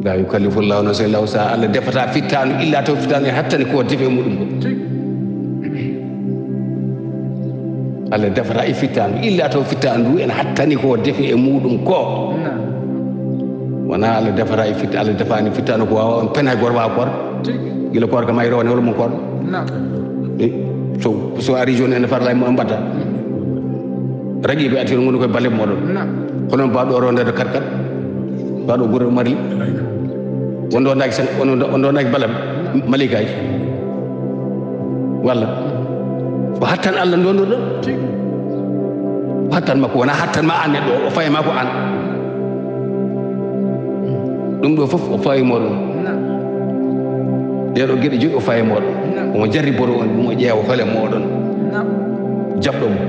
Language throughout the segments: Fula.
la yukallifullahu nafsan illa wus'aha. Allah defata fittanu illa taw fittanu hattani ko defe muɗum ko. Allah defata e fittanu illa taw fittanu en hattani ko defe e muɗum ko. wona Allah defata e fitta Allah defani fittanu ko wawa on pena gor wawa kor gila kor ka mayro ne wala mo kor so ari joni en farla mo mbatta ragi be atir ngono ko balle modon kono baado ronde de karkat baado gor mari wondo nak sen wondo nak balam malikay walla ko hattan Allah ndondo do hattan mako wona hattan ma an do o fay mako an dum do fof o fay modon deedo gede jogi o fay modon o jarri boro on mo jeewo fale modon jabdo mo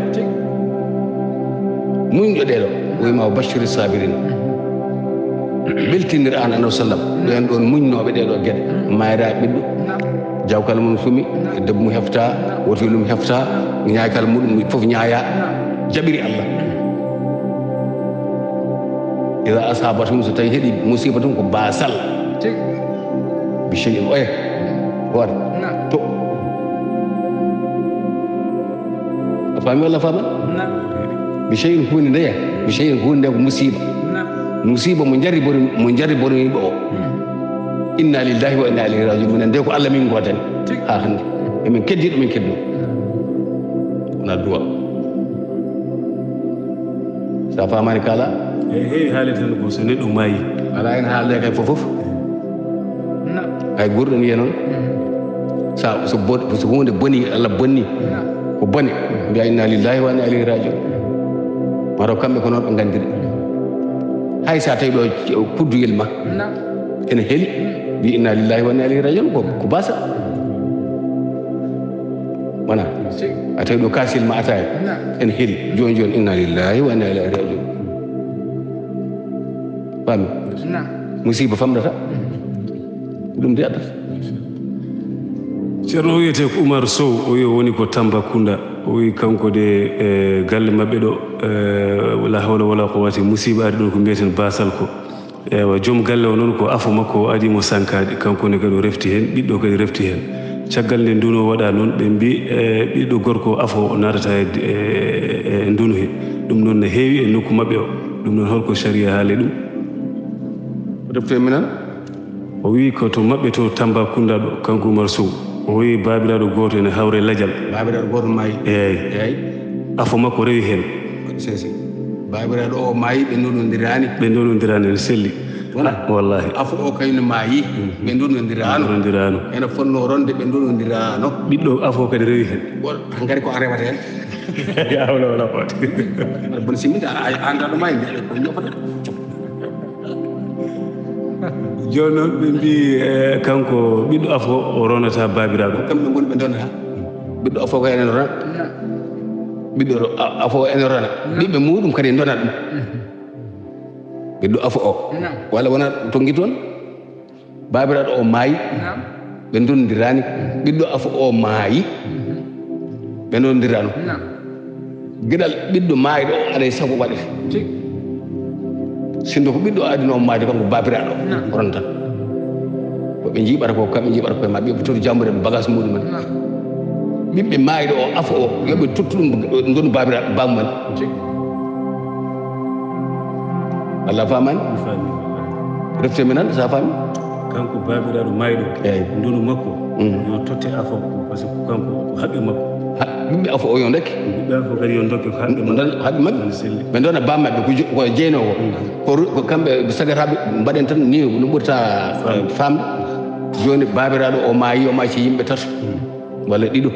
mun jodeedo o ma bashir sabirin beltinir an anaw sallam den don muñnobe deedo gede mayra biddo jawkal mum fumi debbo mu hefta wotulum hefta nyaakal mudum fof nyaaya jabiri Allah ida asabatum so tay hedi musibatum ko basal bi shay'in war to afami wala fama bi shay'in hunde ndeya bi shay'in hunde ko musiba mo jarri bori bo inna lillahi wa inna ilaihi raji'un min de ko Allah min godani ha hande min keddi min keddo na duwa sa famani kala haaleten ko so neɗɗo maayi ala en haalde kay fofof ay gurɗon wiya noon so hunde boni Allah bonni ko bone mbiya inna lillahi wa inna ilayhi raji'un maro kamɓe ko noon ɓe gandiri hay sa tawi ɗo kudduyel ma ene heli mbi inna lillahi wa inna ilayhi raji'un ko basa wona a tawi ɗo kasil ma ataye ene heli joni joni inna lillahi wa inna ilayhi raji'un fami musiba famdata ɗum de addata ceerno o wiyete ko Oumar Sow o wi woni ko Tambacounda o wi kanko de galle maɓɓe ɗo wala hawla wala quwwata musiba ari ɗon ko mbiyeten basal ko ewa joom galle o noon ko afo makko o adimo sankade kanko ne kadi o refti hen ɓiɗɗo kadi refti hen caggal nde nduno waɗa noon ɓe mbi ɓiɗɗo gorko afo o natata e ndunu he ɗum noon ne heewi e nokku maɓɓe o ɗum noon holko sharia haali ɗum refte minan o wi ko to maɓɓe to Tambacounda ɗo kanko Oumar Sow o wi babiraɗo goto ene hawre ladial babiraɗo goto maayi eyyi afo makko rewi hen sesi babiraɗo o maayi ɓe ndonodirani ene selli wallahi afo o kayno maayi ɓe ndonodirano ene fonno ronde ɓe ndonodirano ɓiɗɗo afo kadi rewi hen hankadi ko an rewata hen ya hawla wala quwwata bon simminta andaɗo maayi ko ñofata joni noon ɓe mbi kanko ɓiɗɗo afo o ronata babiraɗo kamɓe goni ɓe donata ɓiɗɗo afo ko enen rona ɓiɗɗo afo ene rona ɓiɓɓe muɗum kadi donat ɗum ɓiɗɗo afo o walla wona tongi toon babiraɗo o maayi ɓe dondirani ɓiɗɗo afo o maayi ɓe dondirano gueɗal ɓiɗɗo maayiɗo o aɗa sago waɗete sindo ko ɓiɗɗo adino maade kanko babiraɗo ronta ko ɓe jiiɓata ko kamɓe jiiɓata koye maɓɓe ɓe toti jambude bagage muɗumen ɓiɓɓe maayiɗo o afo o yoɓe tottu ɗum donu babiraɗo bammumen Allah famani refte men sa fami kanko babiraɗo maayiɗo eyyi ndunu makko yo totte afo par ce que kanko ko haɓɓe makko ɓiɓɓe afo o yo dokke ɓiɓɓe afo kadi yo dokke ko haɓɓe maɓɓe ɓe dona bammaɓe ko jeynowo ko kamɓe sagataɓe mbaɗen tan ni no ɓurta famde joni babiraɗo o maayi o maaci yimɓe tato walla ɗiɗo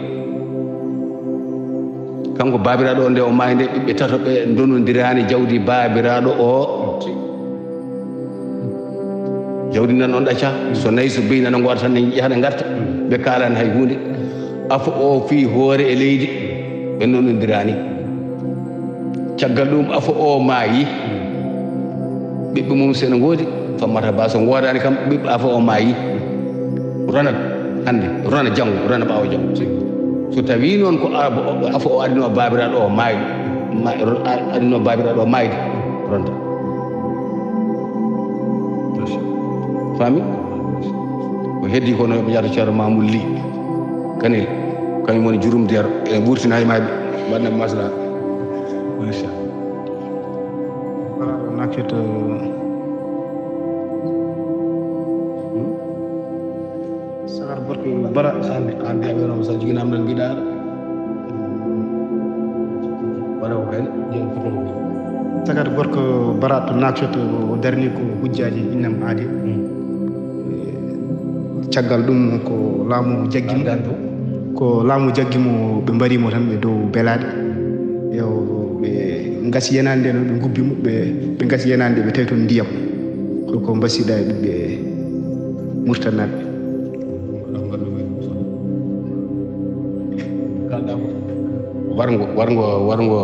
kanko babiraɗo o nde o maayi nde ɓiɓɓe tato ɓe donodirani jawdi babiraɗo o jawdi nan on ɗacca so nayi so beyi nana goota tan ne yahata garta ɓe kalani hay hunde afo o fi hoore e leydi ɓe donodirani caggal ɗum afo o maayi ɓiɓɓe mum sene goodi fammata ba so godani kam ɓiɓɓe afo o maayi ronat hande rona janggo rona ɓawo janggo so tawi noon ko afo o adino babiraɗo o maayi adino babiraɗo o maayde ronta fami ko heddi ko no ɓe jata ceerno Mamoudou Ly Kanel kañum woni jurum dero e ɓurtina haymaɓe mbaɗna masla machallah voilà on accepte sagar gorko bara an de aɓenomo sa jogui namdal mbiɗaɗa waɗa ko kayne joni fotono sagar gorko bara to naksoto o darni ko hujjaji innam aadi caggal ɗum ko laamu jaggimo ko laamu jaggimo ɓe mbarimo tan ɓe dow belade yo ɓe gasi yenande no ɓe gubbimo ɓe gasi yenande ɓe tawi toon ndiyam holko mbasiɗa e ɓiɓɓe murtanaɓe wargo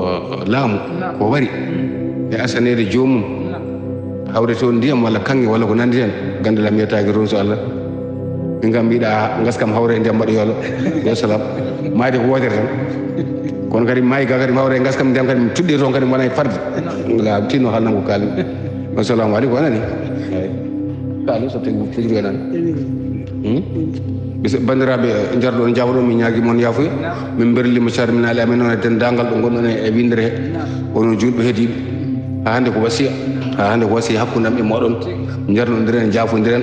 laamu ko wari e asanede jomum hawre toon ndiyam walla kanŋe walla ko nandi hen gandalam yetaki toon so Allah min kam mbiɗa gaskam hawre ndiyam mbaɗa yolo yo salam maade ko wodere tan kono kadi maayi ga kadi hawre gaskam ndiyam kadi tuɗɗe toon kadi wona e farde la tinno haalnam ko kalmi assalamu aleykum anani kaali so tawi fijiri enani bandiraɓe jarɗo on jawɗo min ñaagui moon yaafuya min berlima carminali amen noon e dendagal ɗo gonɗon e windere he onon julɓe heediɓe ha hande ko wasiya hakkude am e moɗon jarnodiren jafodiren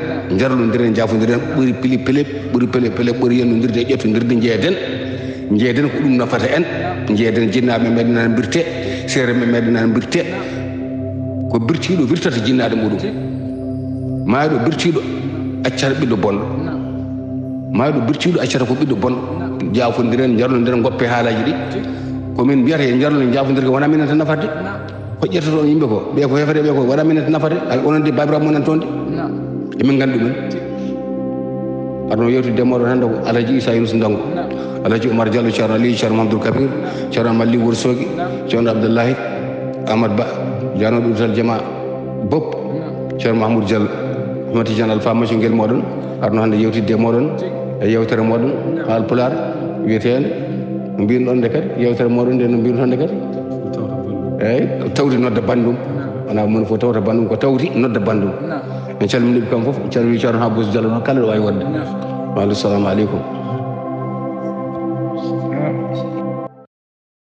jafodiren ɓuuri pili pele ɓuuri pele pele ɓuuri yennodirde e ƴettodirde jeeden ko ɗum nafata en jeeden jinnaɓe meɗen nana birte seereɓe meɗen nana birte ko birtiɗo wirtata jinnaɗe muɗum maaɗo birtiɗo accata ɓiɗɗo bonɗo maaɗo birtiɗo accata ko ɓiɗɗo bonɗo jafodiren jarnodiren goppe haalaji ɗi komin mbiyata e jarno jafodirga wona minen tan nafata de hoƴƴata toon yimɓe ko ɓe ko hefere ɓe ko wona minen tan nafata de onon de babiraɓe monen toon de emin gandi ɗumen aɗa yewtude ndemoɗo hannde ko Alaji Issa Yunus Ndango Alaji Oumar Diallo ceerno Ali ceerno Mamadou Kabir ceerno Malli Wourossogui ceerno Abdoullahi Amadou Ba janoɗo ɗutal jama bop ceerno Mahamoudou Diallo mati jan alpha macio guel moɗon arno hannde yewtidde moɗon e yewtere moɗon haal pular wiyetede no mbino ɗon nde kadi yewtere moɗon nde no mbino toon nde kadi eyyi tawti nodda bandum wona moni fof tawta bandum ko tawti nodda bandum en calminiɓe kam foof calmini ceerno Habous Diallo noon kala ɗo wawi wonde waaleykum salamu aleykum